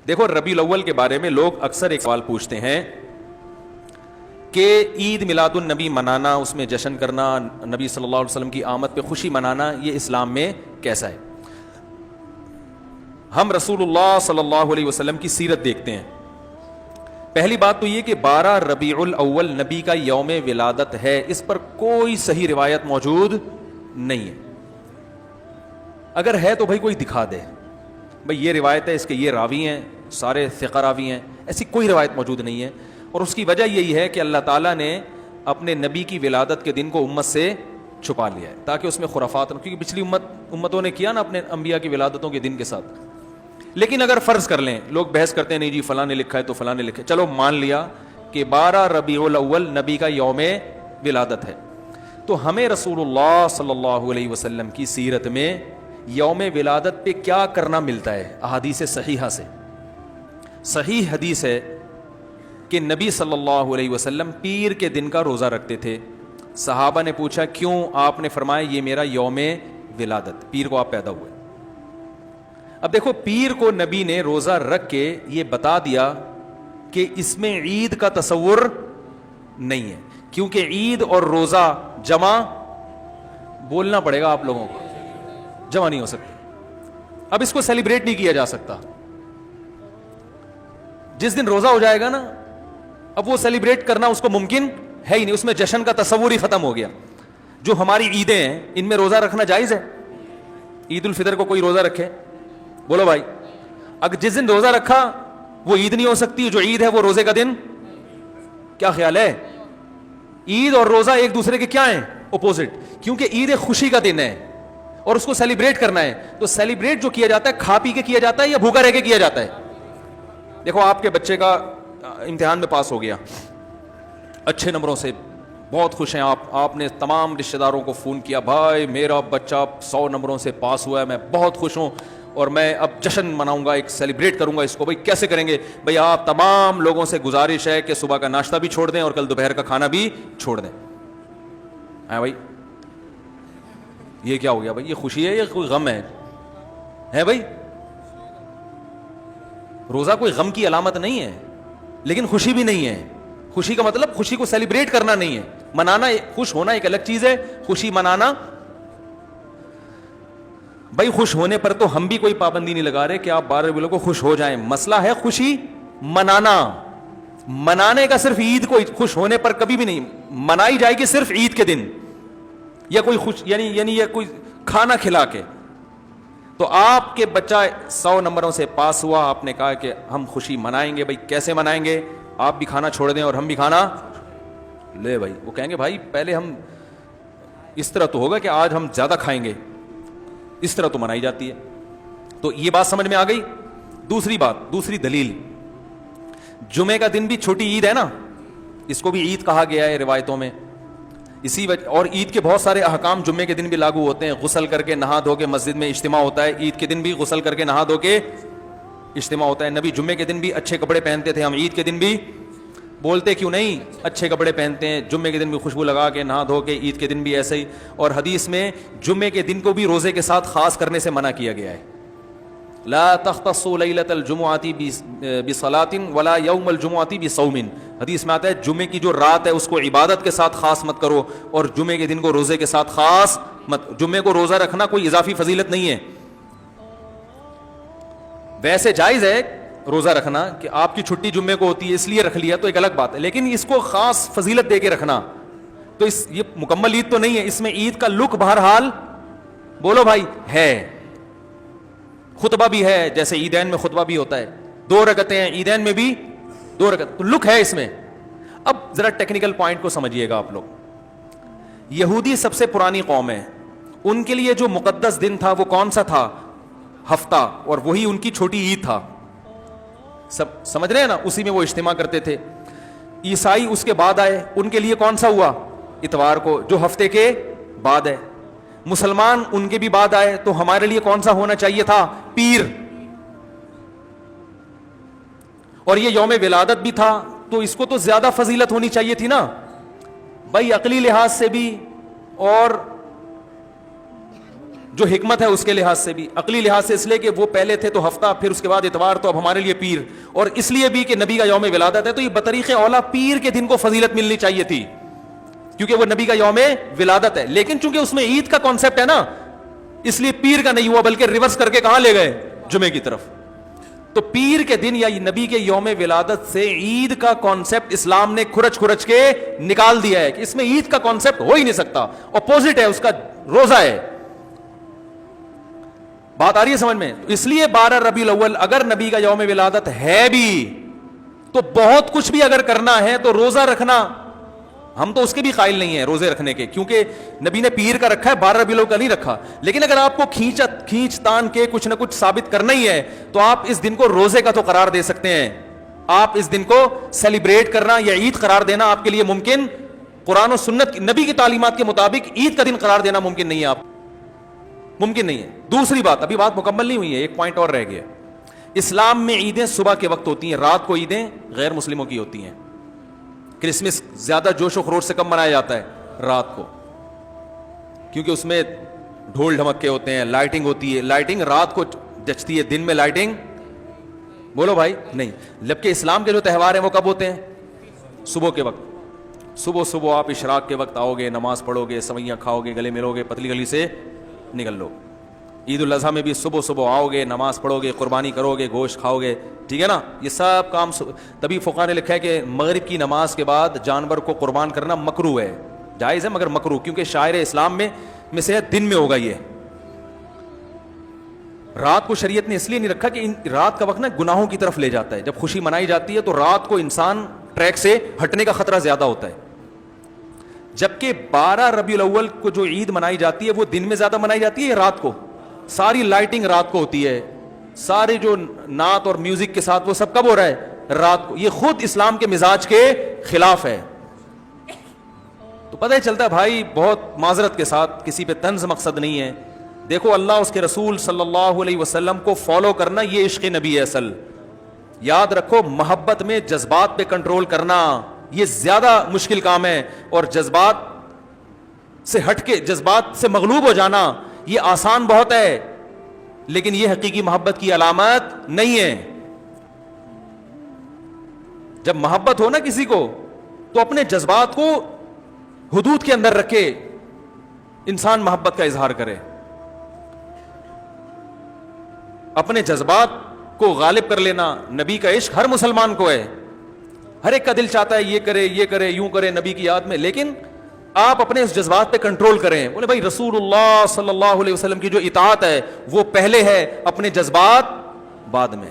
دیکھو ربیع الاول کے بارے میں لوگ اکثر ایک سوال پوچھتے ہیں کہ عید میلاد النبی منانا، اس میں جشن کرنا، نبی صلی اللہ علیہ وسلم کی آمد پہ خوشی منانا، یہ اسلام میں کیسا ہے؟ ہم رسول اللہ صلی اللہ علیہ وسلم کی سیرت دیکھتے ہیں. پہلی بات تو یہ کہ 12 ربیع الاول نبی کا یوم ولادت ہے، اس پر کوئی صحیح روایت موجود نہیں ہے. اگر ہے تو بھائی کوئی دکھا دے، بھائی یہ روایت ہے، اس کے یہ راوی ہیں، سارے ثقہ راوی ہیں. ایسی کوئی روایت موجود نہیں ہے، اور اس کی وجہ یہی ہے کہ اللہ تعالیٰ نے اپنے نبی کی ولادت کے دن کو امت سے چھپا لیا ہے تاکہ اس میں خرافات نہ، کیونکہ پچھلی امتوں نے کیا نا اپنے انبیاء کی ولادتوں کے دن کے ساتھ. لیکن اگر فرض کر لیں، لوگ بحث کرتے ہیں نہیں جی فلاں نے لکھا ہے تو فلاں نے لکھا ہے، چلو مان لیا کہ 12 ربیع الاول نبی کا یوم ولادت ہے، تو ہمیں رسول اللہ صلی اللہ علیہ وسلم کی سیرت میں یوم ولادت پہ کیا کرنا ملتا ہے؟ احادیث صحیحہ سے صحیح حدیث ہے کہ نبی صلی اللہ علیہ وسلم پیر کے دن کا روزہ رکھتے تھے. صحابہ نے پوچھا کیوں؟ آپ نے فرمایا یہ میرا یوم ولادت، پیر کو آپ پیدا ہوئے. اب دیکھو پیر کو نبی نے روزہ رکھ کے یہ بتا دیا کہ اس میں عید کا تصور نہیں ہے، کیونکہ عید اور روزہ جمع بولنا پڑے گا آپ لوگوں کو، جمع نہیں ہو سکتے. اب اس کو سیلیبریٹ نہیں کیا جا سکتا. جس دن روزہ ہو جائے گا نا، اب وہ سیلیبریٹ کرنا اس کو ممکن ہے ہی نہیں، اس میں جشن کا تصور ہی ختم ہو گیا. جو ہماری عیدیں ہیں ان میں روزہ رکھنا جائز ہے؟ عید الفطر کو کوئی روزہ رکھے؟ بولو بھائی. اگر جس دن روزہ رکھا وہ عید نہیں ہو سکتی، جو عید ہے وہ روزے کا دن. کیا خیال ہے؟ عید اور روزہ ایک دوسرے کے کیا ہیں؟ اپوزٹ. کیونکہ عید ایک خوشی کا دن ہے اور اس کو سیلیبریٹ کرنا ہے. تو سیلیبریٹ جو کیا جاتا ہے کھا پی کے کیا جاتا ہے یا بھوکا رہ کے کیا جاتا ہے؟ دیکھو آپ کے بچے کا امتحان میں پاس ہو گیا اچھے نمبروں سے، بہت خوش ہیں آپ نے تمام رشتہ داروں کو فون کیا، بھائی میرا بچہ 100 نمبروں سے پاس ہوا ہے، میں بہت خوش ہوں اور میں اب جشن مناؤں گا، ایک سیلیبریٹ کروں گا اس کو. بھائی کیسے کریں گے؟ بھائی آپ تمام لوگوں سے گزارش ہے کہ صبح کا ناشتہ بھی چھوڑ دیں اور کل دوپہر کا کھانا بھی چھوڑ دیں. ہاں بھائی یہ کیا ہو گیا بھائی؟ یہ خوشی ہے یا کوئی غم ہے بھائی؟ روزہ کوئی غم کی علامت نہیں ہے لیکن خوشی بھی نہیں ہے. خوشی کا مطلب خوشی کو سیلیبریٹ کرنا نہیں ہے، منانا. خوش ہونا ایک الگ چیز ہے، خوشی منانا. بھائی خوش ہونے پر تو ہم بھی کوئی پابندی نہیں لگا رہے کہ آپ 12 ربیع کو خوش ہو جائیں. مسئلہ ہے خوشی منانا. منانے کا صرف عید کو خوش ہونے پر کبھی بھی نہیں منائی جائے گی، صرف عید کے دن یا کوئی خوش یعنی یہ کوئی کھانا کھلا کے. تو آپ کے بچہ 100 نمبروں سے پاس ہوا، آپ نے کہا کہ ہم خوشی منائیں گے. بھائی کیسے منائیں گے؟ آپ بھی کھانا چھوڑ دیں اور ہم بھی کھانا لے. بھائی وہ کہیں گے بھائی پہلے ہم اس طرح تو ہوگا کہ آج ہم زیادہ کھائیں گے، اس طرح تو منائی جاتی ہے. تو یہ بات سمجھ میں آ گئی. دوسری بات، دوسری دلیل، جمعے کا دن بھی چھوٹی عید ہے نا، اس کو بھی عید کہا گیا ہے روایتوں میں. اسی وجہ اور عید کے بہت سارے احکام جمعے کے دن بھی لاگو ہوتے ہیں. غسل کر کے نہا دھو کے مسجد میں اجتماع ہوتا ہے، عید کے دن بھی غسل کر کے نہا دھو کے اجتماع ہوتا ہے. نبی جمعے کے دن بھی اچھے کپڑے پہنتے تھے، ہم عید کے دن بھی بولتے کیوں نہیں اچھے کپڑے پہنتے ہیں؟ جمعے کے دن بھی خوشبو لگا کے نہا دھو کے، عید کے دن بھی ایسے ہی. اور حدیث میں جمعے کے دن کو بھی روزے کے ساتھ خاص کرنے سے منع کیا گیا ہے. لا تختصوا لیلۃ الجمعۃ بصلاۃ ولا یوم الجمعۃ بصوم. حدیث میں آتا ہے جمعے کی جو رات ہے اس کو عبادت کے ساتھ خاص مت کرو اور جمعے کے دن کو روزے کے ساتھ خاص مت. جمعے کو روزہ رکھنا کوئی اضافی فضیلت نہیں ہے. ویسے جائز ہے روزہ رکھنا کہ آپ کی چھٹی جمعے کو ہوتی ہے اس لیے رکھ لیا تو ایک الگ بات ہے، لیکن اس کو خاص فضیلت دے کے رکھنا تو یہ مکمل عید تو نہیں ہے. اس میں عید کا لک بہرحال بولو بھائی ہے. خطبہ بھی ہے، جیسے عیدین میں خطبہ بھی ہوتا ہے، 2 رکعتیں ہیں عیدین میں بھی 2 رکعت، تو لک ہے اس میں. اب ذرا ٹیکنیکل پوائنٹ کو سمجھیے گا آپ لوگ. یہودی سب سے پرانی قوم ہے، ان کے لیے جو مقدس دن تھا وہ کون سا تھا؟ ہفتہ، اور وہی ان کی چھوٹی عید تھا. سب سمجھ رہے ہیں نا؟ اسی میں وہ اجتماع کرتے تھے. عیسائی اس کے بعد آئے، ان کے لیے کون سا ہوا؟ اتوار کو، جو ہفتے کے بعد ہے. مسلمان ان کے بھی بعد آئے، تو ہمارے لیے کون سا ہونا چاہیے تھا؟ پیر. اور یہ یوم ولادت بھی تھا تو اس کو تو زیادہ فضیلت ہونی چاہیے تھی نا بھائی، عقلی لحاظ سے بھی اور جو حکمت ہے اس کے لحاظ سے بھی, عقلی لحاظ سے اس لیے کہ وہ پہلے تھے تو ہفتہ, پھر اس کے بعد اتوار, تو اب ہمارے لیے پیر, اور اس لیے بھی کہ نبی کا یوم ولادت ہے, تو یہ بطریق اولا پیر کے دن کو فضیلت ملنی چاہیے تھی کیونکہ وہ نبی کا یوم ولادت ہے. لیکن چونکہ اس میں عید کا کانسیپٹ ہے نا, اس لیے پیر کا نہیں ہوا, بلکہ ریورس کر کے کہاں لے گئے, جمعے کی طرف. تو پیر کے دن یا نبی کے یوم ولادت سے عید کا کانسیپٹ اسلام نے کھرچ کھرچ کے نکال دیا ہے کہ اس میں عید کا کانسیپٹ ہو ہی نہیں سکتا, اپوزٹ ہے اس کا, روزہ ہے. بات آ رہی ہے سمجھ میں؟ اس لیے 12 ربیع الاول اگر نبی کا یوم ولادت ہے بھی تو بہت کچھ بھی اگر کرنا ہے تو روزہ رکھنا, ہم تو اس کے بھی قائل نہیں ہیں روزے رکھنے کے, کیونکہ نبی نے پیر کا رکھا ہے, 12 ربیع الاول کا نہیں رکھا. لیکن اگر آپ کو کھینچ تان کے کچھ نہ کچھ ثابت کرنا ہی ہے تو آپ اس دن کو روزے کا تو قرار دے سکتے ہیں. آپ اس دن کو سیلیبریٹ کرنا یا عید قرار دینا آپ کے لیے ممکن, قرآن و سنت نبی کی تعلیمات کے مطابق عید کا دن قرار دینا ممکن نہیں ہے, آپ ممکن نہیں ہے. دوسری بات, ابھی بات مکمل نہیں ہوئی ہے, ایک پوائنٹ اور رہ گیا. اسلام میں عیدیں صبح کے وقت ہوتی ہیں, رات کو عیدیں غیر مسلموں کی ہوتی ہیں. کرسمس زیادہ جوش و خروش سے کم منایا جاتا ہے رات کو, کیونکہ اس میں ڈھول ڈھمکے ہوتے ہیں, لائٹنگ ہوتی ہے. لائٹنگ رات کو جچتی ہے, دن میں لائٹنگ بولو بھائی نہیں. جبکہ اسلام کے جو تہوار ہیں وہ کب ہوتے ہیں؟ صبح کے وقت. صبح آپ اشراق کے وقت آؤ گے, نماز پڑھو گے, سوئیاں کھاؤ گے, گلے ملو گے, پتلی گلی سے نکل لو. عید الاضحیٰ میں بھی صبح آؤ گے, نماز پڑھو گے, قربانی کرو گے, گوشت کھاؤ گے, ٹھیک ہے نا. یہ سب کام تبھی فقہا نے لکھا ہے کہ مغرب کی نماز کے بعد جانور کو قربان کرنا مکروہ ہے, جائز ہے مگر مکروہ, کیونکہ شاعر اسلام میں سے دن میں ہوگا. یہ رات کو شریعت نے اس لیے نہیں رکھا کہ رات کا وقت نا گناہوں کی طرف لے جاتا ہے. جب خوشی منائی جاتی ہے تو رات کو انسان ٹریک سے ہٹنے کا خطرہ زیادہ ہوتا ہے. جبکہ 12 ربیع الاول کو جو عید منائی جاتی ہے وہ دن میں زیادہ منائی جاتی ہے, رات کو. ساری لائٹنگ رات کو ہوتی ہے, سارے جو نعت اور میوزک کے ساتھ وہ سب کب ہو رہا ہے؟ رات کو. یہ خود اسلام کے مزاج کے خلاف ہے. تو پتہ ہی چلتا ہے بھائی, بہت معذرت کے ساتھ, کسی پہ طنز مقصد نہیں ہے. دیکھو اللہ اس کے رسول صلی اللہ علیہ وسلم کو فالو کرنا یہ عشق نبی ہے اصل. یاد رکھو, محبت میں جذبات پہ کنٹرول کرنا یہ زیادہ مشکل کام ہے, اور جذبات سے ہٹ کے, جذبات سے مغلوب ہو جانا یہ آسان بہت ہے, لیکن یہ حقیقی محبت کی علامت نہیں ہے. جب محبت ہو نا کسی کو تو اپنے جذبات کو حدود کے اندر رکھے انسان محبت کا اظہار کرے. اپنے جذبات کو غالب کر لینا, نبی کا عشق ہر مسلمان کو ہے, ہر ایک کا دل چاہتا ہے یہ کرے یوں کرے نبی کی یاد میں, لیکن آپ اپنے اس جذبات پہ کنٹرول کریں. بولے بھائی رسول اللہ صلی اللہ علیہ وسلم کی جو اطاعت ہے وہ پہلے ہے, اپنے جذبات بعد میں.